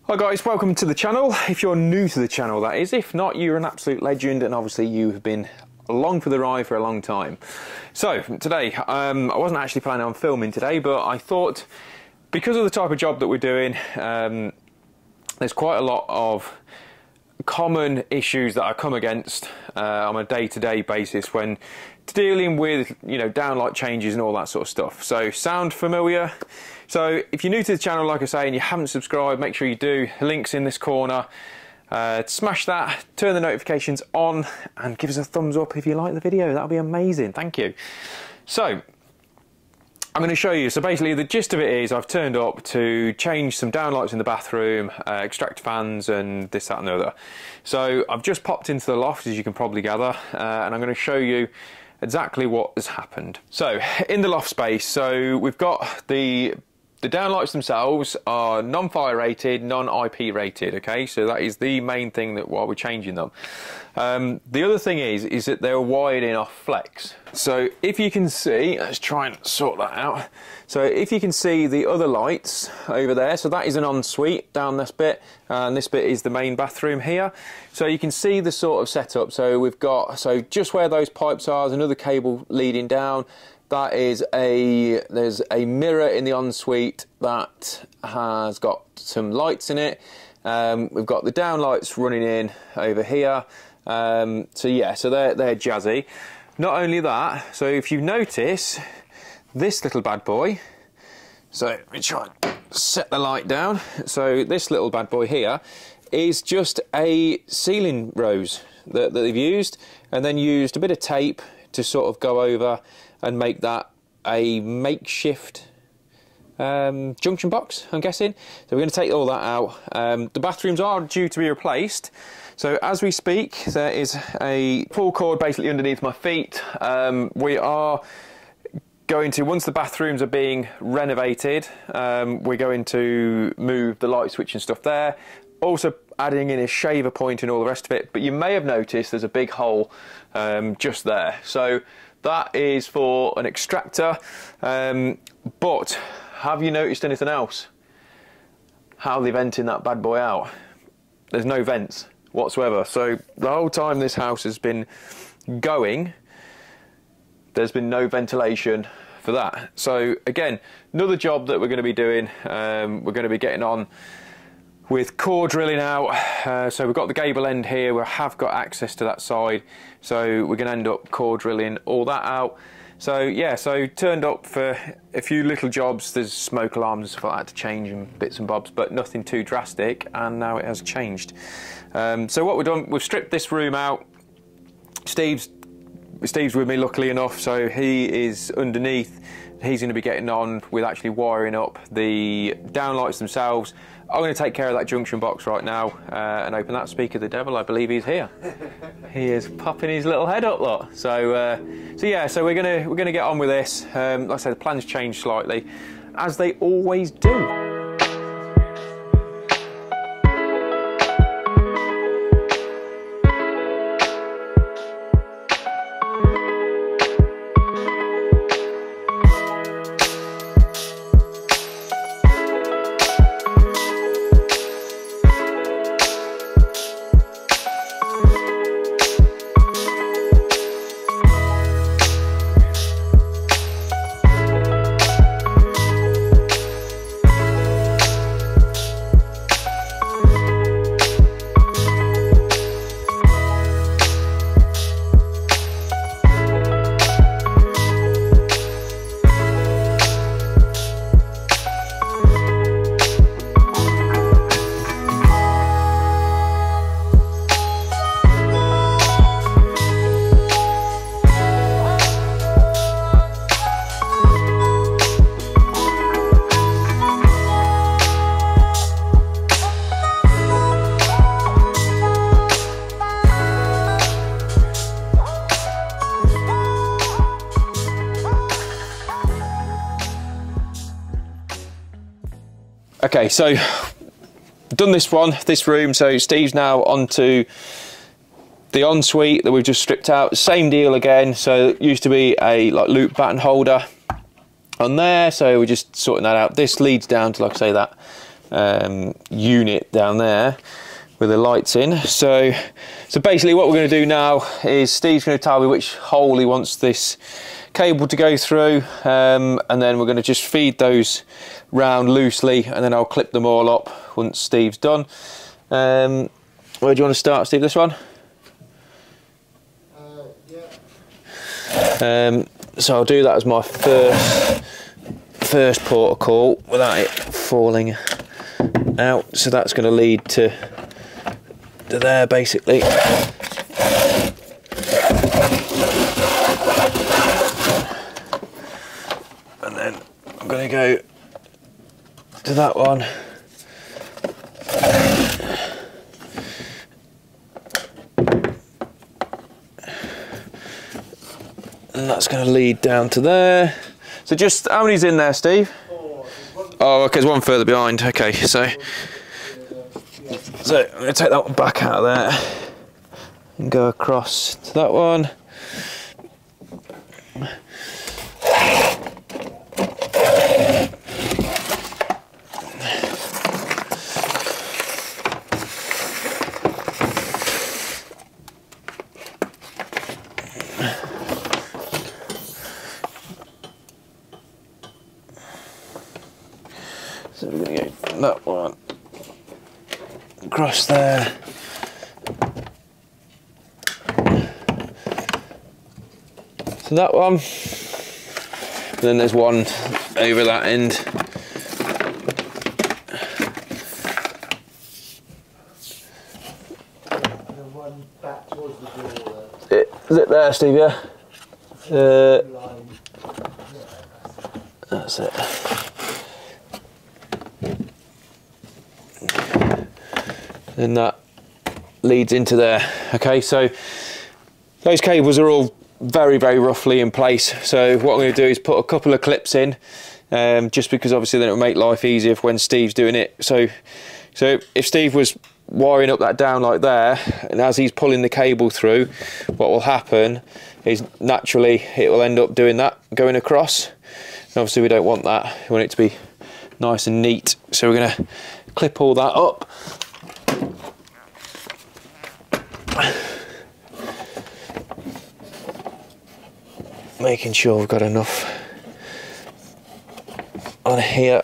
Hi guys, welcome to the channel. If you're new to the channel, that is. If not, you're an absolute legend, and obviously you have been along for the ride for a long time. So today, I wasn't actually planning on filming today, but I thought because of the type of job that we're doing, there's quite a lot of common issues that I come against on a day-to-day basis when dealing with, you know, downlight changes and all that sort of stuff. So sound familiar? So if you're new to the channel, like I say, and you haven't subscribed, make sure you do. Links in this corner. Smash that, turn the notifications on, and give us a thumbs up if you like the video. That'll be amazing. Thank you. So I'm going to show you. So basically the gist of it is I've turned up to change some downlights in the bathroom, extract fans and this, that and the other. So I've just popped into the loft, as you can probably gather, and I'm going to show you exactly what has happened. So in the loft space, so we've got the downlights themselves are non-fire rated, non-IP rated, okay? So that is the main thing that while we're changing them. The other thing is that they're wired in off flex. So if you can see, let's try and sort that out. So if you can see the other lights over there, so that is an ensuite down this bit, and this bit is the main bathroom here. So you can see the sort of setup. So we've got, so just where those pipes are, there's another cable leading down. That is there's a mirror in the ensuite that has got some lights in it. We've got the downlights running in over here. So yeah, so they're jazzy. Not only that, so if you notice this little bad boy, so let me try and set the light down. So this little bad boy here is just a ceiling rose that they've used, and then used a bit of tape to sort of go over and make that a makeshift junction box, I'm guessing. So we're going to take all that out. The bathrooms are due to be replaced. So as we speak, there is a pull cord basically underneath my feet. We are going to, once the bathrooms are being renovated, we're going to move the light switch and stuff there. Also adding in a shaver point and all the rest of it. But you may have noticed there's a big hole just there. So that is for an extractor, but have you noticed anything else? How they're venting that bad boy out? There's no vents whatsoever. So the whole time this house has been going, there's been no ventilation for that. So again, another job that we're going to be doing, we're going to be getting on with core drilling out. So we've got the gable end here, we have got access to that side, so we're going to end up core drilling all that out. So yeah, so turned up for a few little jobs. There's smoke alarms and stuff like that to change and bits and bobs, but nothing too drastic, and now it has changed. So what we've done, we've stripped this room out. Steve's with me luckily enough, so he is underneath. He's going to be getting on with actually wiring up the downlights themselves. I'm going to take care of that junction box right now and open that. Speak of the devil, I believe he's here. He is popping his little head up, look. So yeah, so we're gonna get on with this. Like I said, the plans changed slightly, as they always do. Okay, so done this room, so Steve's now onto the ensuite that we've just stripped out. Same deal again, so it used to be a like loop baton holder on there, so we're just sorting that out. This leads down to, like I say, that unit down there with the lights in. So basically what we're going to do now is Steve's going to tell me which hole he wants this cable to go through, and then we're going to just feed those round loosely, and then I'll clip them all up once Steve's done. Where do you want to start, Steve? This one? Yeah. So I'll do that as my first port of call without it falling out. So that's going to lead to there basically. And then I'm going to go to that one. And that's going to lead down to there. So just, how many's in there, Steve? Oh, okay, there's one further behind. Okay, so I'm going to take that one back out of there and go across to that one. So we're going to go that one across there. So that one. And then there's one over that end. And one back towards the door there. Is it there, Steve? Yeah. That's it. And that leads into there. Okay, so those cables are all very roughly in place. So what I'm going to do is put a couple of clips in, just because obviously then it will make life easier for when Steve's doing it. So if Steve was wiring up that down like there, and as he's pulling the cable through, what will happen is naturally it will end up doing that, going across. And obviously we don't want that. We want it to be nice and neat. So we're going to clip all that up. Making sure we've got enough on here.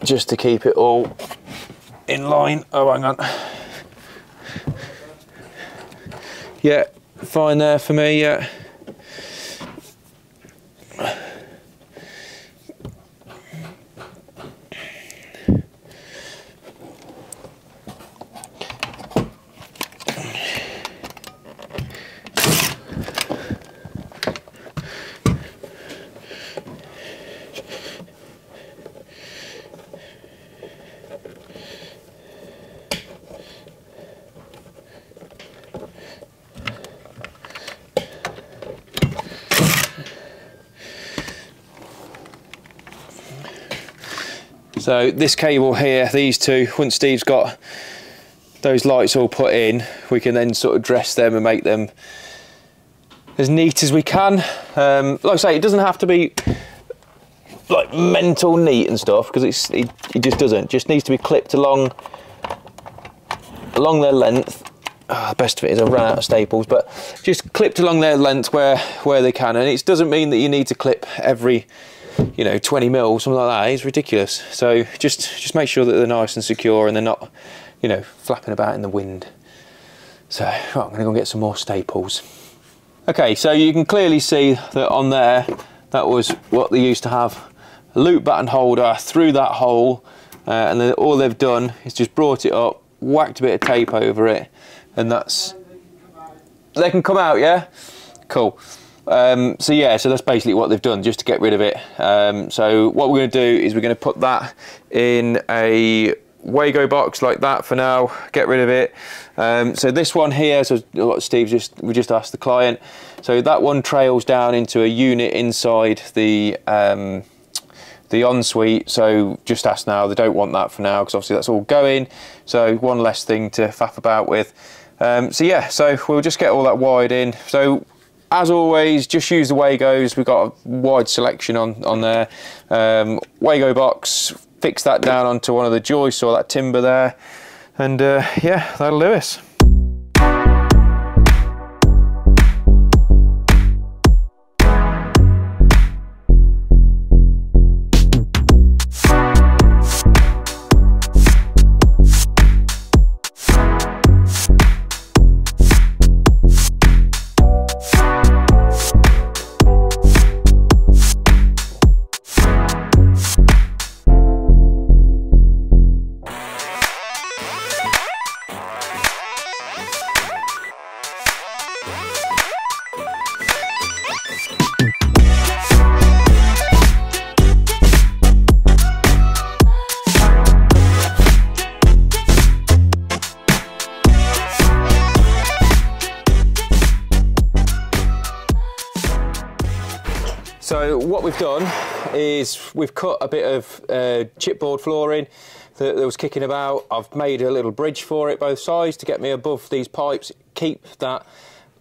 Just to keep it all in line. Oh, hang on. Yeah, fine there for me, yeah. So this cable here, these two, once Steve's got those lights all put in, we can then sort of dress them and make them as neat as we can. Like I say, it doesn't have to be like mental neat and stuff, because it just doesn't. It just needs to be clipped along their length. Oh, the best of it is I've run out of staples, but just clipped along their length where they can. And it doesn't mean that you need to clip every, you know, 20 mil, something like that. It's ridiculous. So just make sure that they're nice and secure and they're not, you know, flapping about in the wind. So right, I'm going to go get some more staples. Okay, so you can clearly see that on there, that was what they used to have, a loop batten holder through that hole, and then all they've done is just brought it up, whacked a bit of tape over it, and that's... They can come out, yeah? Cool. So yeah, so that's basically what they've done, just to get rid of it. So what we're going to do is we're going to put that in a Wago box like that for now, get rid of it. So this one here, so what we just asked the client, so that one trails down into a unit inside the ensuite. So just ask now, they don't want that for now, because obviously that's all going, so one less thing to faff about with. So yeah, so we'll just get all that wired in. So as always, just use the Wagos. We've got a wide selection on there. Wago box, fix that down onto one of the joists or that timber there, and yeah, that'll do us. So what we've done is we've cut a bit of chipboard flooring that was kicking about. I've made a little bridge for it both sides to get me above these pipes, keep that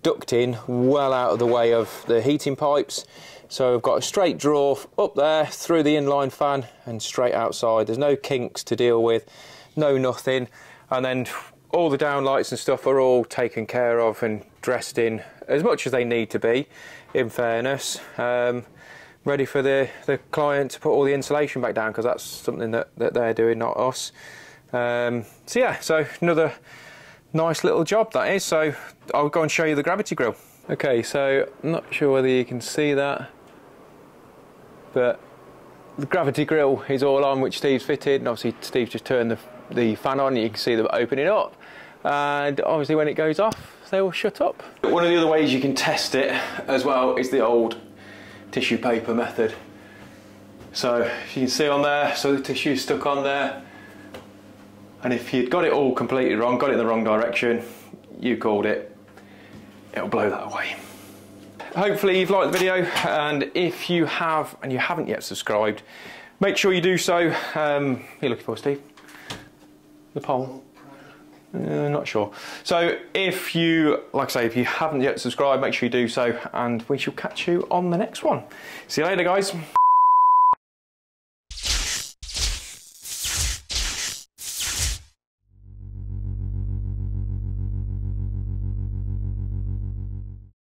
ducting well out of the way of the heating pipes. So I've got a straight draw up there through the inline fan and straight outside. There's no kinks to deal with, no nothing. And then all the downlights and stuff are all taken care of and dressed in as much as they need to be, in fairness. Ready for the client to put all the insulation back down, because that's something that they're doing, not us. So yeah, so another nice little job that is. So I'll go and show you the gravity grill. Okay, so I'm not sure whether you can see that, but the gravity grill is all on, which Steve's fitted, and obviously Steve's just turned the fan on, and you can see them opening up, and obviously when it goes off they will shut up. One of the other ways you can test it as well is the old tissue paper method. So if you can see on there, so the tissue's stuck on there, and if you'd got it all completely wrong, got it in the wrong direction, you called it, it'll blow that away. Hopefully you've liked the video, and if you have and you haven't yet subscribed, make sure you do so. You're looking for Steve? The poll? Not sure. So if you, like I say, if you haven't yet subscribed, make sure you do so, and we shall catch you on the next one. See you later, guys.